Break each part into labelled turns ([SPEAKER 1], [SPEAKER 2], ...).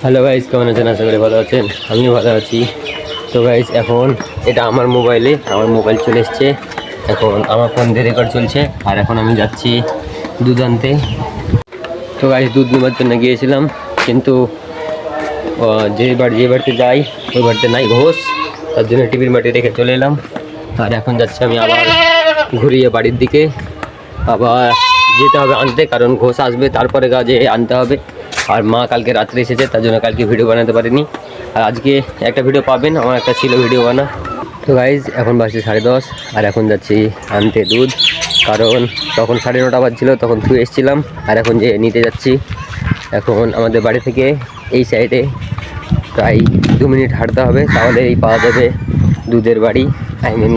[SPEAKER 1] Hello guys, কেমন আছেন? আশা করি ভালো আছেন। আমিও ভালো আছি। তো গাইস, এখন এটা আমার মোবাইল চলে এসছে। এখন আমার ফোন দিয়ে রেকর্ড চলছে। আর এখন আমি যাচ্ছি দুধ আনতে। তো গাইস, দুধ নেবার জন্য গিয়েছিলাম, কিন্তু যে বাড়িতে যাই ওই বাড়িতে নাই ঘোষ। তার জন্য টিভির মাটি রেখে চলে এলাম। আর এখন যাচ্ছি আমি আবার ঘুরিয়ে বাড়ির দিকে। আবার যেতে হবে আনতে, কারণ ঘোষ আসবে, তারপরে কাজে আনতে হবে। আর মা কালকে রাত্রে এসেছে, তার জন্য কালকে ভিডিও বানাতে পারিনি। আর আজকে একটা ভিডিও পাবেন, আমার একটা ছিল ভিডিও বানা। তো গাইজ, এখন বাজছে 10:30, আর এখন যাচ্ছি আনতে দুধ। কারণ তখন 9:30 বাজছিল, তখন ধুয়ে এসেছিলাম। আর এখন যে নিতে যাচ্ছি। এখন আমাদের বাড়ি থেকে এই সাইডে প্রায় 2 মিনিট হাঁটতে হবে, তাহলে এই পাওয়া যাবে দুধের বাড়ি।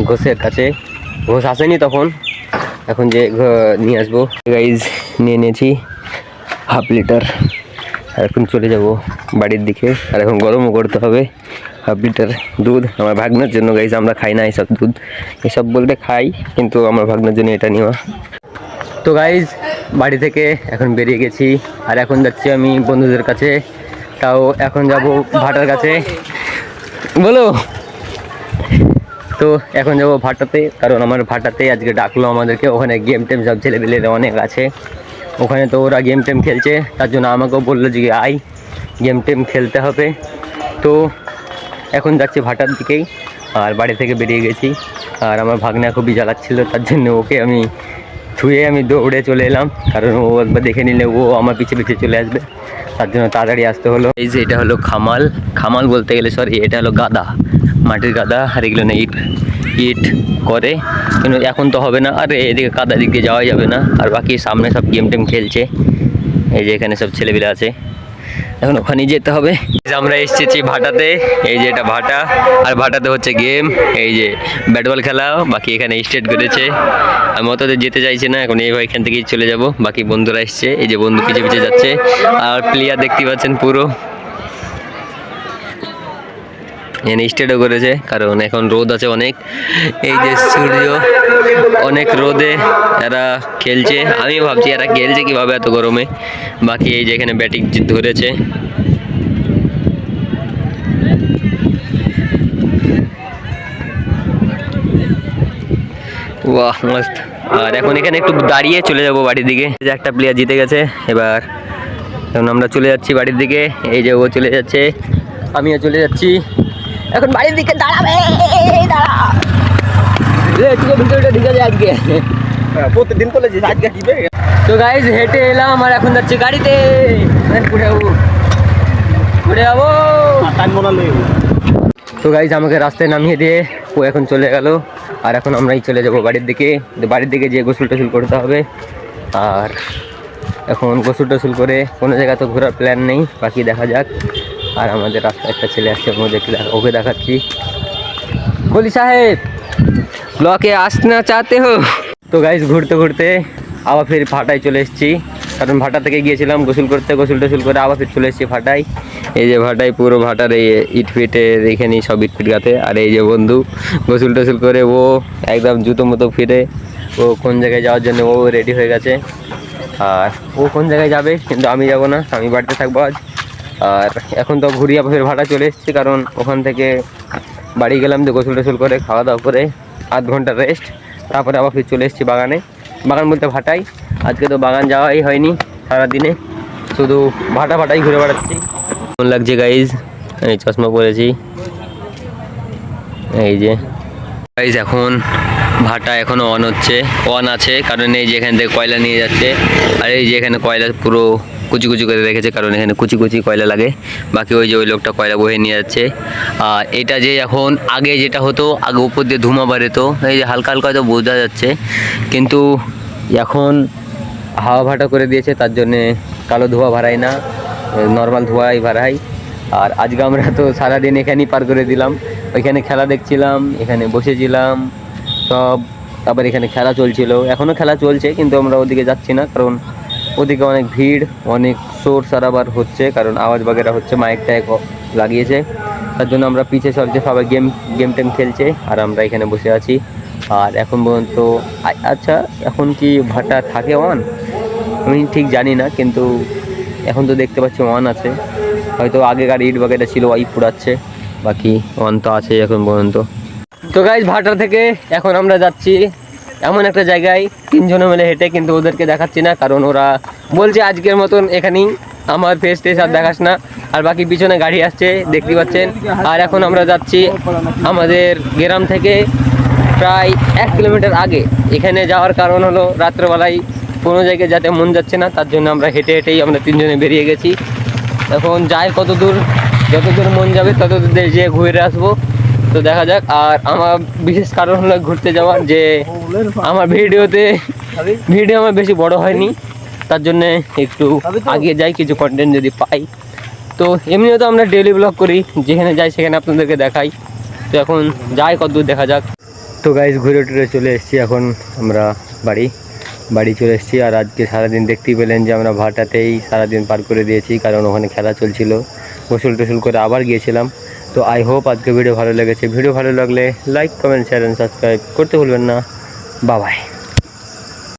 [SPEAKER 1] ঘোষের কাছে। ঘোষ আসেনি তখন, এখন যে নিয়ে আসবো। গাইজ, নিয়ে নিয়েছি 1/2 লিটার। আর এখন চলে যাব বাড়ির দিকে। আর এখন গরমও করতে হবে 1/2 লিটার দুধ আমার ভাগনার জন্য। গাইজ, আমরা খাই না এসব দুধ, এসব বলতে খাই, কিন্তু আমার ভাগনার জন্য এটা নেওয়া। তো গাইজ, বাড়ি থেকে এখন বেরিয়ে গেছি। আর এখন যাচ্ছি আমি বন্ধুদের কাছে। তাও এখন যাব ভাটার কাছে। বলো। তো এখন যাবো ভাটাতে, কারণ আমার ভাটাতে আজকে ডাকলো আমাদেরকে। ওখানে গেম টেম সব ছেলেপেলেরা অনেক আছে ওখানে। তো ওরা গেম টেম খেলছে, তার জন্য আমাকেও বললো যে আই গেম টেম খেলতে হবে। তো এখন যাচ্ছি ভাটার দিকেই। আর বাড়ি থেকে বেরিয়ে গেছি। আর আমার ভাগ্না খুবই জ্বালাচ্ছিল, তার জন্য ওকে আমি ধুয়ে আমি দৌড়ে চলে এলাম। কারণ ও একবার দেখে নিলে ও আমার পিছে পিছে চলে আসবে, তার জন্য তাড়াতাড়ি আসতে হলো। এই যে এটা হলো খামাল বলতে গেলে, সরি, এটা হলো গাদা, মাটির গাদা। আর এগুলো না ইট করে, কিন্তু এখন তো হবে না। আর এদিকে কাদা দিক দিয়ে যাওয়া যাবে না। আর বাকি সামনে সব গেম টেম খেলছে। এই যে এখানে সব ছেলেপিলে আছে, এখন ওখানেই যেতে হবে। আমরা এসেছি ভাটাতে। এই যে এটা ভাটা, আর ভাটাতে হচ্ছে গেম। এই যে ব্যাট বল খেলা, বাকি এখানে স্টেট করেছে। আমি অতদের যেতে চাইছি না, এখন এইভাবে এখান থেকেই চলে যাব। বাকি বন্ধুরা এসছে, এই যে বন্ধু পিছিয়ে পিছিয়ে যাচ্ছে। আর প্লেয়ার দেখতে পাচ্ছেন পুরো এখানে স্টেটও করেছে, কারণ এখন রোদ আছে অনেক। এই যে সূর্য, অনেক রোদে এরা খেলছে। আমি ভাবছি এরা খেলছে কীভাবে এত গরমে। বাকি এই যে এখানে ব্যাটিং ধরেছে। বাহ, মস্ত। আর এখন এখানে একটু দাঁড়িয়ে চলে যাব বাড়ির দিকে। যে একটা প্লেয়ার জিতে গেছে এবার। এখন আমরা চলে যাচ্ছি বাড়ির দিকে। এই যে ও চলে যাচ্ছে, আমিও চলে যাচ্ছি এখন বাড়ির দিকে। দাঁড়াবে, দাঁড়া। ভিডিওটা ঢুকে যায় আজকে, প্রতিদিন করলে যে আজকে দিবে। তো গাইজ, হেঁটে এলাম আর এখন যাচ্ছি গাড়িতে। ঘুরে যাবো। তো গাইজ, আমাকে রাস্তায় নামিয়ে দিয়ে ও এখন চলে গেল। আর এখন আমরাই চলে যাব বাড়ির দিকে। বাড়ির দিকে যেয়ে গোসল টোসল করতে হবে। আর এখন গোসল টোসল করে কোনো জায়গা তো ঘোরার প্ল্যান নেই, বাকি দেখা যাক। আর আমাদের রাস্তায় একটা ছেলে আসছে, ওকে দেখাচ্ছি। বলি, সাহেব, ব্লকে আসনা চাতে হো? তো গাইজ, ঘুরতে ঘুরতে আবার ফির ভাটায় চলে এসেছি। কারণ ভাটা থেকে গিয়েছিলাম গোসল করতে, গোসল টোসল করে আবার ফির চলে এসেছি ভাটায়। এই যে ভাটায়, পুরো ভাটার এই ইট ফিটের এখানে সব ইট ফিট গাতে। আর এই যে বন্ধু গোসল টোসল করে ও একদম জুতো মতো ফিরে ও কোন জায়গায় যাওয়ার জন্য ও রেডি হয়ে গেছে। আর ও কোন জায়গায় যাবে, কিন্তু আমি যাব না, আমি বাড়িতে থাকবো আজ। আর এখন তো ঘুরিয়ে আবার ফির ভাটা চলে এসেছি, কারণ ওখান থেকে বাড়ি গেলাম যে গোসল টোসল করে খাওয়া দাওয়া করে 8 ঘন্টা রেস্ট। তারপরে আবার ফির চলে এসেছি বাগানে। বাগান বলতে ভাটাই। আজকে তো বাগান যাওয়াই হয়নি সারাদিনে, শুধু ভাটাই ঘুরে বেড়াচ্ছি। কেমন লাগছে গাইজ? আমি চশমা পরেছি। এই যে গাইজ, এখন ভাটা এখনও অন আছে, কারণ এই যে এখান থেকে কয়লা নিয়ে যাচ্ছে। আর এই যে এখানে কয়লা পুরো কুচি কুচি করে রেখেছে, কারণ এখানে কুচি কুচি কয়লা লাগে। বাকি ওই যে ওই লোকটা কয়লা বয়ে নিয়ে যাচ্ছে। আর এটা যে এখন আগে যেটা হতো, আগে উপর দিয়ে ধুমা বেরোতো, এই যে হালকা হালকা তো বোঝা যাচ্ছে, কিন্তু এখন হাওয়া ভাটা করে দিয়েছে, তার জন্যে কালো ধোঁয়া ভাড়াই না, নর্মাল ধোঁয়াই ভাড়াই। আর আজকে আমরা তো সারাদিন এখানেই পার করে দিলাম। ওইখানে খেলা দেখছিলাম, এখানে বসেছিলাম সব। আবার এখানে খেলা চলছিল, এখনও খেলা চলছে, কিন্তু আমরা ওদিকে যাচ্ছি না, কারণ ওদিকে অনেক ভিড়, অনেক শোর সারাবার হচ্ছে, কারণ আওয়াজ বাগেরা হচ্ছে, মাইক টাইক লাগিয়েছে। তার জন্য আমরা পিছিয়ে সবাই গেম টেম খেলছে, আর আমরা এখানে বসে আছি। আর এখন পর্যন্ত আচ্ছা, এখন কি ভাটা থাকে অন আমি ঠিক জানি না, কিন্তু এখন তো দেখতে পাচ্ছি অন আছে। হয়তো আগেকার ইট বাগেটা ছিল ওই পুড়াচ্ছে, বাকি অন্ত আছে এখন পর্যন্ত। তো গাইজ ভাটা থেকে এখন আমরা যাচ্ছি এমন একটা জায়গায় 3 জনে মিলে হেঁটে, কিন্তু ওদেরকে দেখাচ্ছি না কারণ ওরা বলছে আজকের মতন এখানেই আমার ফেস টেস আর দেখাস না। আর বাকি পিছনে গাড়ি আসছে দেখতে পাচ্ছেন। আর এখন আমরা যাচ্ছি আমাদের গ্রাম থেকে প্রায় 1 কিলোমিটার আগে। এখানে যাওয়ার কারণ হলো রাত্রেবেলায় কোনো জায়গায় যাতে মন যাচ্ছে না, তার জন্য আমরা হেঁটে হেঁটেই আমরা 3 জনে বেরিয়ে গেছি। এখন যাই কত দূর, যত দূর মন যাবে তত দূর যেয়ে ঘুরে আসবো। তো দেখা যাক। আর আমার বিশেষ কারণ হলো ঘুরতে যাওয়ার, যে আমার ভিডিও আমার বেশি বড় হয়নি, তার জন্যে একটু আগে যাই কিছু কন্টেন্ট যদি পাই। তো এমনিও তো আমরা ডেইলি ব্লগ করি, যেখানে যাই সেখানে আপনাদেরকে দেখাই। তো এখন যাই কত দূর দেখা যাক। তো গাইজ ঘুরে টুরে চলে এসেছি, এখন আমরা বাড়ি চলে এসেছি। আর আজকে সারাদিন দেখতেই পেলেন যে আমরা ভাটাতেই সারাদিন পার করে দিয়েছি, কারণ ওখানে খেলা চলছিল। গোসল টোসল করে আবার গিয়েছিলাম। তো আই হোপ আজকে ভিডিও ভালো লেগেছে। ভিডিও ভালো লাগলে like comment share and subscribe করতে ভুলবেন না। Bye bye.